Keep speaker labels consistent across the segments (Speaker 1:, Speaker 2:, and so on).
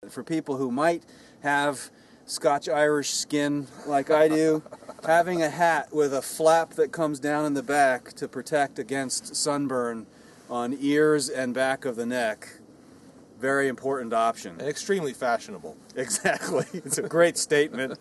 Speaker 1: For people who might have Scotch-Irish skin like I do, having a hat with a flap that comes down in the back to protect against sunburn on ears and back of the neck, very important option.
Speaker 2: And extremely fashionable.
Speaker 1: Exactly. It's a great statement.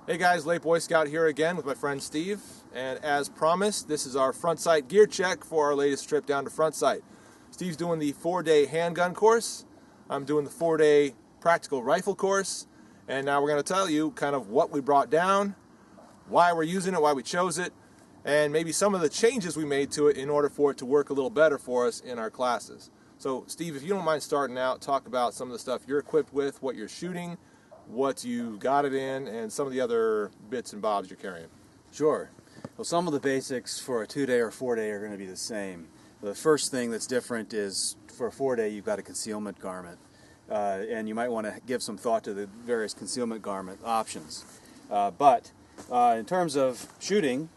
Speaker 2: Hey guys, Late Boy Scout here again with my friend Steve, and as promised, this is our front sight gear check for our latest trip down to front sight. Steve's doing the 4-day handgun course, I'm doing the 4-day practical rifle course, and now we're going to tell you kind of what we brought down, why we're using it, why we chose it, and maybe some of the changes we made to it in order for it to work a little better for us in our classes. So Steve, if you don't mind starting out, talk about some of the stuff you're equipped with, what you're shooting, what you got it in, and some of the other bits and bobs you're carrying.
Speaker 1: Sure. Well, some of the basics for a 2-day or 4-day are going to be the same. The first thing that's different is for a 4-day you've got a concealment garment, and you might want to give some thought to the various concealment garment options. But in terms of shooting,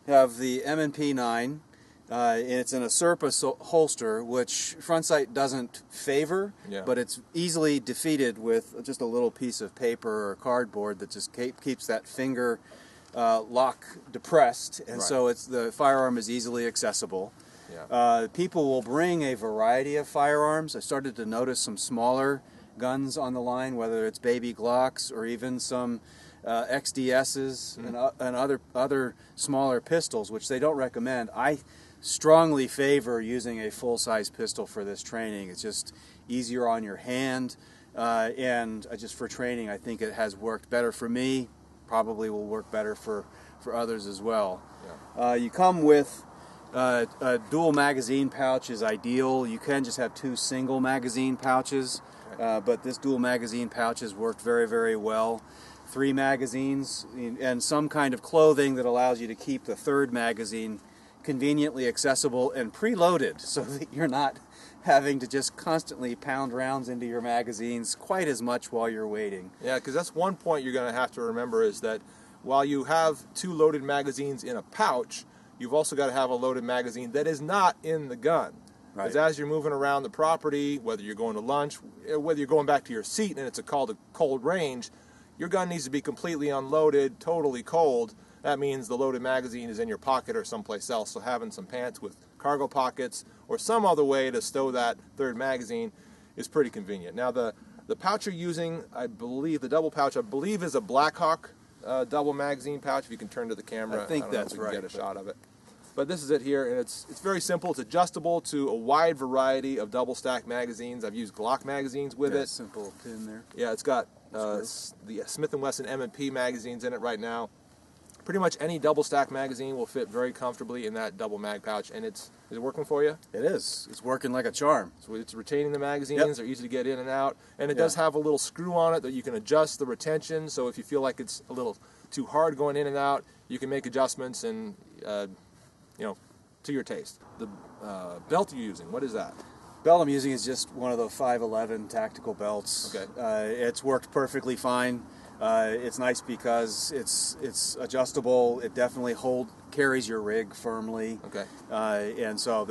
Speaker 1: you have the M&P 9. It's in a surface holster, which front sight doesn't favor, but it's easily defeated with just a little piece of paper or cardboard that just keeps that finger lock depressed, and so the firearm is easily accessible. People will bring a variety of firearms. I started to notice some smaller guns on the line, whether it's baby Glocks or even some XDSs and other smaller pistols, which they don't recommend. I strongly favor using a full-size pistol for this training. It's just easier on your hand, and just for training I think it has worked better for me, probably will work better for others as well. You come with a dual magazine pouch is ideal. You can just have 2 single magazine pouches, but this dual magazine pouch has worked very, very well. 3 magazines and some kind of clothing that allows you to keep the 3rd magazine conveniently accessible and preloaded, so that you're not having to just constantly pound rounds into your magazines quite as much while you're waiting.
Speaker 2: Yeah, because that's one point you're going to have to remember, is that while you have 2 loaded magazines in a pouch, you've also got to have a loaded magazine that is not in the gun. Because as you're moving around the property, whether you're going to lunch, whether you're going back to your seat and it's a cold range, your gun needs to be completely unloaded, totally cold. That means the loaded magazine is in your pocket or someplace else, so having some pants with cargo pockets or some other way to stow that 3rd magazine is pretty convenient. Now the pouch you're using, I believe, the double pouch, I believe is a Blackhawk double magazine pouch. If you can turn to the camera,
Speaker 1: I think that's right.
Speaker 2: Get a shot of it. But this is it here, and it's very simple. It's adjustable to a wide variety of double stack magazines. I've used Glock magazines with it.
Speaker 1: Simple pin there.
Speaker 2: Yeah, it's got the Smith & Wesson M&P magazines in it right now. Pretty much any double stack magazine will fit very comfortably in that double mag pouch, and is it working for you?
Speaker 1: It is. It's working like a charm.
Speaker 2: So it's retaining the magazines. They're easy to get in and out, and it does have a little screw on it that you can adjust the retention. So if you feel like it's a little too hard going in and out, you can make adjustments and to your taste. The belt you're using, what is that?
Speaker 1: Belt I'm using is just one of the 511 tactical belts.
Speaker 2: Okay.
Speaker 1: It's worked perfectly fine. It's nice because it's adjustable. It definitely carries your rig firmly.
Speaker 2: Okay.
Speaker 1: And so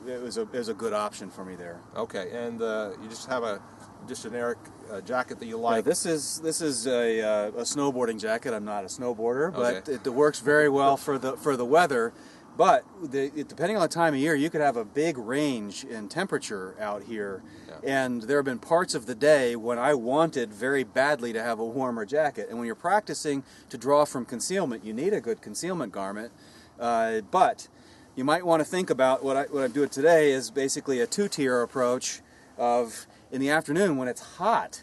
Speaker 1: it was a good option for me there.
Speaker 2: Okay. And you just have a generic jacket that you like.
Speaker 1: This is a snowboarding jacket. I'm not a snowboarder, but it works very well for the weather. But depending on the time of year, you could have a big range in temperature out here. And there have been parts of the day when I wanted very badly to have a warmer jacket. And when you're practicing to draw from concealment, you need a good concealment garment. But you might want to think about what I'm doing today is basically a 2-tier approach of, in the afternoon when it's hot,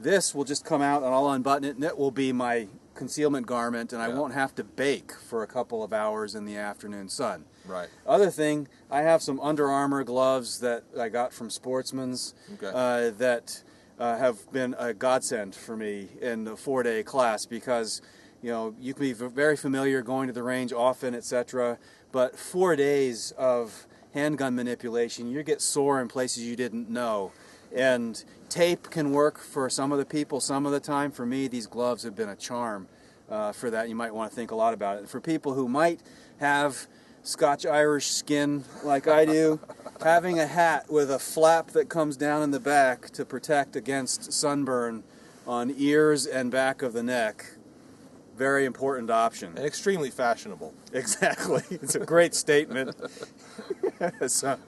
Speaker 1: this will just come out and I'll unbutton it, and it will be my concealment garment, and I won't have to bake for a couple of hours in the afternoon sun.
Speaker 2: Right.
Speaker 1: Other thing, I have some Under Armour gloves that I got from Sportsman's that have been a godsend for me in the 4-day class, because you can be very familiar going to the range often, etc., but 4 days of handgun manipulation, you get sore in places you didn't know. And tape can work for some of the people some of the time. For me, these gloves have been a charm. for that. You might want to think a lot about it. For people who might have Scotch-Irish skin like I do, having a hat with a flap that comes down in the back to protect against sunburn on ears and back of the neck, very important option.
Speaker 2: And extremely fashionable.
Speaker 1: Exactly. It's a great statement. So,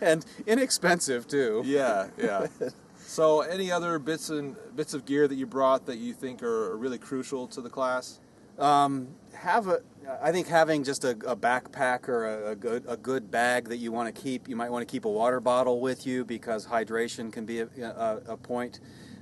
Speaker 1: and inexpensive too.
Speaker 2: Yeah, yeah. So any other bits of gear that you brought that you think are really crucial to the class?
Speaker 1: I think having just a backpack or a good bag that you want to keep. You might want to keep a water bottle with you because hydration can be a point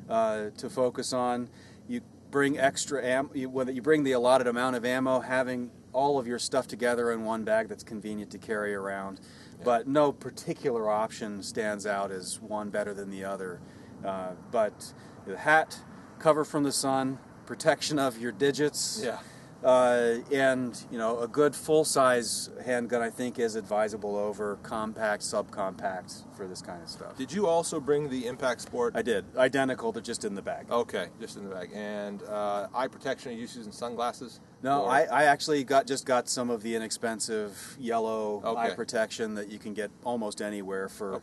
Speaker 1: to focus on. You bring extra ammo. Whether you bring the allotted amount of ammo, having all of your stuff together in one bag that's convenient to carry around. Yeah. But no particular option stands out as one better than the other. But the hat, cover from the sun, protection of your digits.
Speaker 2: Yeah.
Speaker 1: And a good full-size handgun I think is advisable over compact, subcompact for this kind of stuff.
Speaker 2: Did you also bring the Impact Sport?
Speaker 1: I did. Identical to just in the bag.
Speaker 2: Okay, just in the bag. And eye protection, are you using sunglasses?
Speaker 1: No, I actually just got some of the inexpensive yellow eye protection that you can get almost anywhere for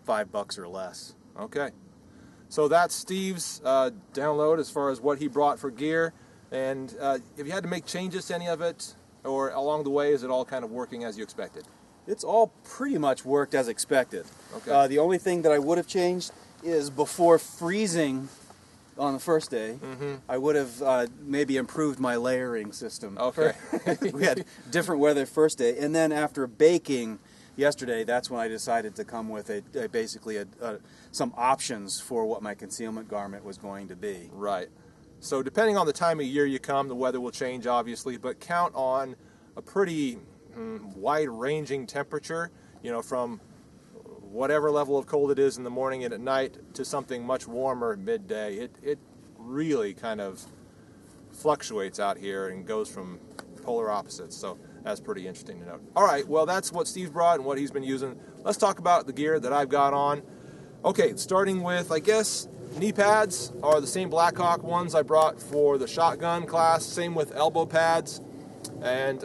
Speaker 1: $5 or less.
Speaker 2: Okay. So that's Steve's download as far as what he brought for gear. And if you had to make changes to any of it, or along the way, is it all kind of working as you expected?
Speaker 1: It's all pretty much worked as expected.
Speaker 2: Okay.
Speaker 1: The only thing that I would have changed is before freezing on the first day, I would have maybe improved my layering system.
Speaker 2: Okay.
Speaker 1: We had different weather first day, and then after baking yesterday, that's when I decided to come with basically some options for what my concealment garment was going to be.
Speaker 2: Right. So depending on the time of year you come, the weather will change, obviously, but count on a pretty wide-ranging temperature, from whatever level of cold it is in the morning and at night to something much warmer midday. It really kind of fluctuates out here and goes from polar opposites, so that's pretty interesting to note. All right, well, that's what Steve brought and what he's been using. Let's talk about the gear that I've got on. Okay, starting with, I guess, knee pads are the same Blackhawk ones I brought for the shotgun class. Same with elbow pads. And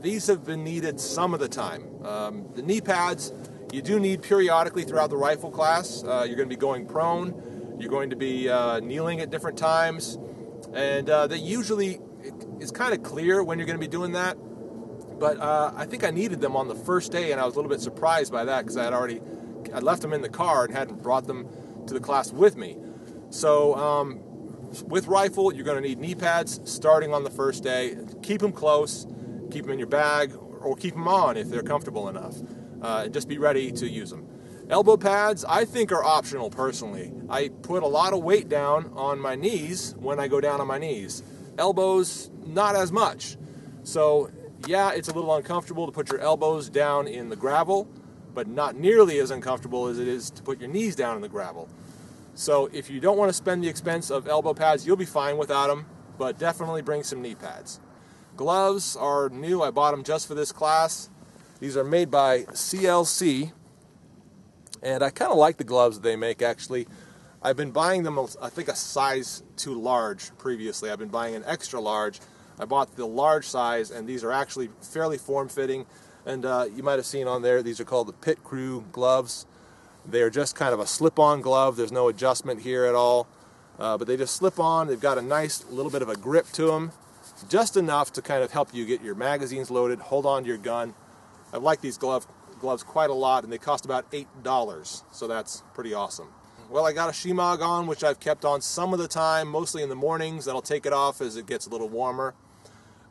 Speaker 2: these have been needed some of the time. The knee pads you do need periodically throughout the rifle class. You're going to be going prone. You're going to be kneeling at different times. And they usually, it's kind of clear when you're going to be doing that. But I think I needed them on the first day, and I was a little bit surprised by that because I left them in the car and hadn't brought them to the class with me. So with rifle, you're going to need knee pads starting on the first day. Keep them close, keep them in your bag, or keep them on if they're comfortable enough. Just be ready to use them. Elbow pads, I think, are optional personally. I put a lot of weight down on my knees when I go down on my knees. Elbows, not as much. So yeah, it's a little uncomfortable to put your elbows down in the gravel, but not nearly as uncomfortable as it is to put your knees down in the gravel. So if you don't want to spend the expense of elbow pads, you'll be fine without them, but definitely bring some knee pads. Gloves are new. I bought them just for this class. These are made by CLC, and I kind of like the gloves that they make, actually. I've been buying them, I think, a size too large previously. I've been buying an extra large. I bought the large size, and these are actually fairly form-fitting. And you might have seen on there, these are called the Pit Crew gloves. They're just kind of a slip-on glove. There's no adjustment here at all. But they just slip on. They've got a nice little bit of a grip to them. Just enough to kind of help you get your magazines loaded, hold on to your gun. I like these gloves quite a lot, and they cost about $8. So that's pretty awesome. Well, I got a Shimag on, which I've kept on some of the time, mostly in the mornings. Then I'll take it off as it gets a little warmer.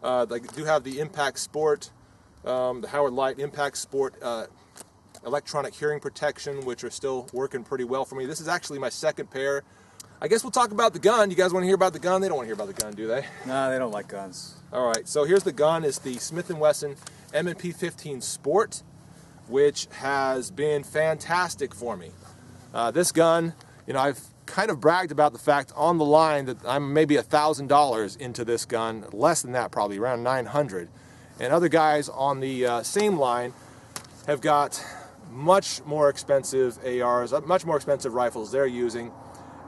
Speaker 2: I do have the Impact Sport, the Howard Light Impact Sport electronic hearing protection, which are still working pretty well for me. This is actually my second pair. I guess we'll talk about the gun. You guys want to hear about the gun? They don't want to hear about the gun, do they?
Speaker 1: No, they don't like guns.
Speaker 2: All right, so here's the gun. It's the Smith & Wesson M&P 15 Sport, which has been fantastic for me. This gun, I've kind of bragged about the fact on the line that I'm maybe $1,000 into this gun, less than that probably, around $900. And other guys on the same line have got much more expensive ARs, much more expensive rifles they're using.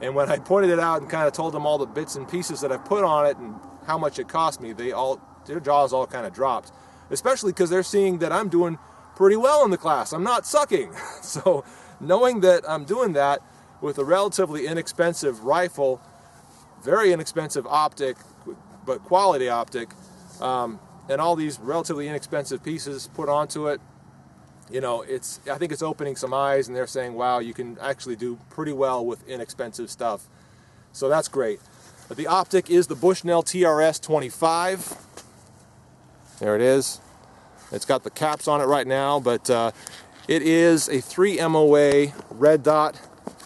Speaker 2: And when I pointed it out and kind of told them all the bits and pieces that I've put on it and how much it cost me, their jaws all kind of dropped, especially because they're seeing that I'm doing pretty well in the class. I'm not sucking. So knowing that I'm doing that with a relatively inexpensive rifle, very inexpensive optic, but quality optic, and all these relatively inexpensive pieces put onto it, you know, I think it's opening some eyes, and they're saying, wow, you can actually do pretty well with inexpensive stuff. So that's great. But the optic is the Bushnell TRS 25. There it is. It's got the caps on it right now, but it is a 3 MOA red dot.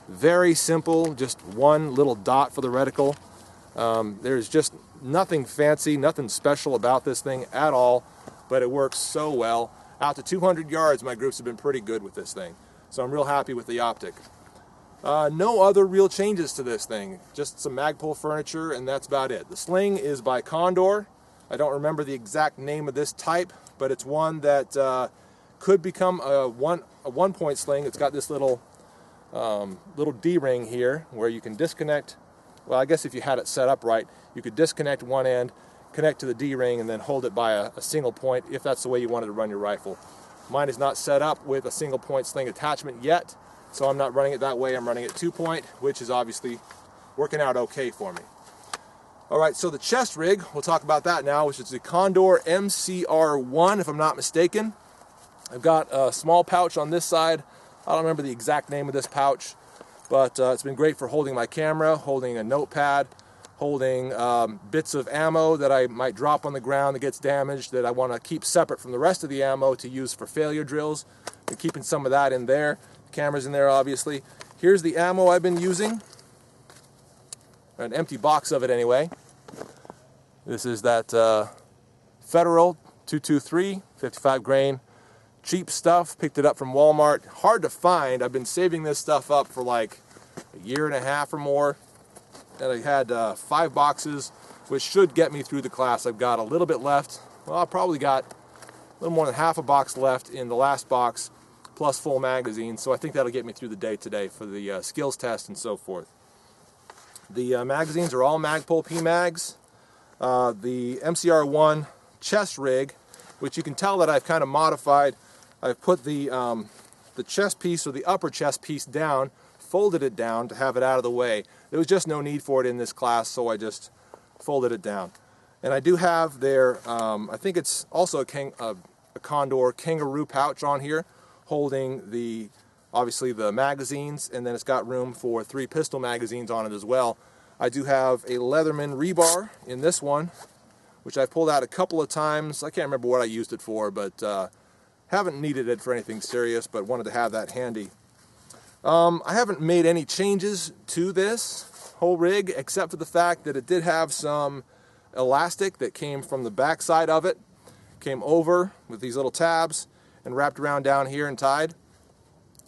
Speaker 2: Very simple, just one little dot for the reticle. There's just nothing fancy, nothing special about this thing at all, but it works so well. Out to 200 yards, my groups have been pretty good with this thing. So I'm real happy with the optic. No other real changes to this thing, just some Magpul furniture, and that's about it. The sling is by Condor. I don't remember the exact name of this type, but it's one that could become a one-point sling. It's got this little D-ring here where you can disconnect. Well, I guess if you had it set up right, you could disconnect one end, connect to the D-ring, and then hold it by a single point if that's the way you wanted to run your rifle. Mine is not set up with a single point sling attachment yet, so I'm not running it that way. I'm running it 2-point, which is obviously working out okay for me. Alright, so the chest rig, we'll talk about that now, which is the Condor MCR1, if I'm not mistaken. I've got a small pouch on this side. I don't remember the exact name of this pouch, but it's been great for holding my camera, holding a notepad, holding bits of ammo that I might drop on the ground that gets damaged that I want to keep separate from the rest of the ammo to use for failure drills. Been keeping some of that in there. The camera's in there, obviously. Here's the ammo I've been using. An empty box of it anyway. This is that Federal 223, 55 grain. Cheap stuff, picked it up from Walmart. Hard to find. I've been saving this stuff up for like a year and a half or more. And I had 5 boxes, which should get me through the class. I've got a little bit left. Well, I've probably got a little more than half a box left in the last box, plus full magazine. So I think that'll get me through the day today for the skills test and so forth. The magazines are all Magpul PMags. The MCR1 chest rig, which you can tell that I've kind of modified. I've put the chest piece, or the upper chest piece, down, folded it down to have it out of the way. There was just no need for it in this class, so I just folded it down. And I do have their, I think it's also a Condor kangaroo pouch on here, holding obviously the magazines, and then it's got room for 3 pistol magazines on it as well. I do have a Leatherman rebar in this one, which I've pulled out a couple of times. I can't remember what I used it for, but haven't needed it for anything serious, but wanted to have that handy. I haven't made any changes to this whole rig, except for the fact that it did have some elastic that came from the back side of it, came over with these little tabs and wrapped around down here and tied.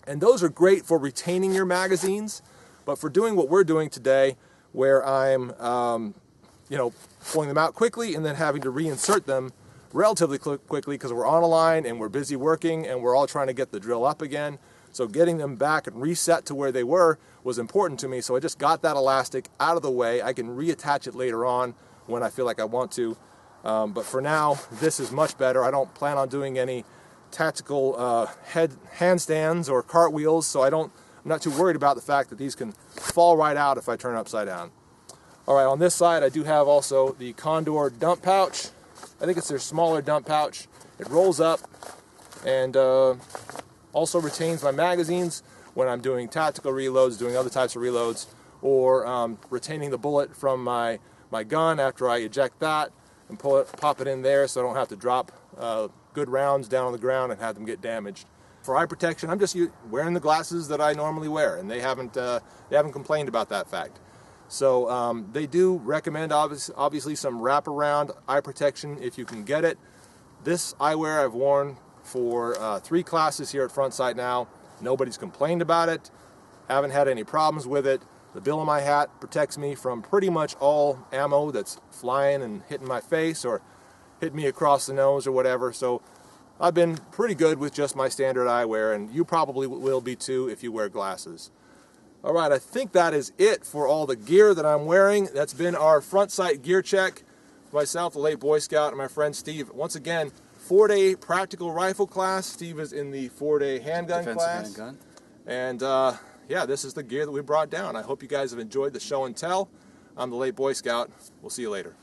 Speaker 2: And those are great for retaining your magazines, but for doing what we're doing today, where I'm pulling them out quickly and then having to reinsert them relatively quickly because we're on a line and we're busy working and we're all trying to get the drill up again. So getting them back and reset to where they were was important to me, so I just got that elastic out of the way. I can reattach it later on when I feel like I want to. But for now, this is much better. I don't plan on doing any tactical handstands or cartwheels, so I'm not too worried about the fact that these can fall right out if I turn upside down. Alright, on this side I do have also the Condor dump pouch. I think it's their smaller dump pouch. It rolls up and also retains my magazines when I'm doing tactical reloads, doing other types of reloads, or retaining the bullet from my gun after I eject that and pop it in there so I don't have to drop good rounds down on the ground and have them get damaged. For eye protection, I'm just wearing the glasses that I normally wear, and they haven't complained about that fact. So they do recommend obviously some wraparound eye protection if you can get it. This eyewear I've worn for 3 classes here at Front Sight now. Nobody's complained about it. Haven't had any problems with it. The bill of my hat protects me from pretty much all ammo that's flying and hitting my face or hitting me across the nose or whatever. So I've been pretty good with just my standard eyewear, and you probably will be too if you wear glasses. Alright, I think that is it for all the gear that I'm wearing. That's been our Front Sight gear check myself, the late Boy Scout, and my friend Steve. Once again, 4-day practical rifle class. Steve is in the 4-day handgun
Speaker 1: Defensive
Speaker 2: class.
Speaker 1: handgun.
Speaker 2: And yeah, this is the gear that we brought down. I hope you guys have enjoyed the show and tell. I'm the late Boy Scout. We'll see you later.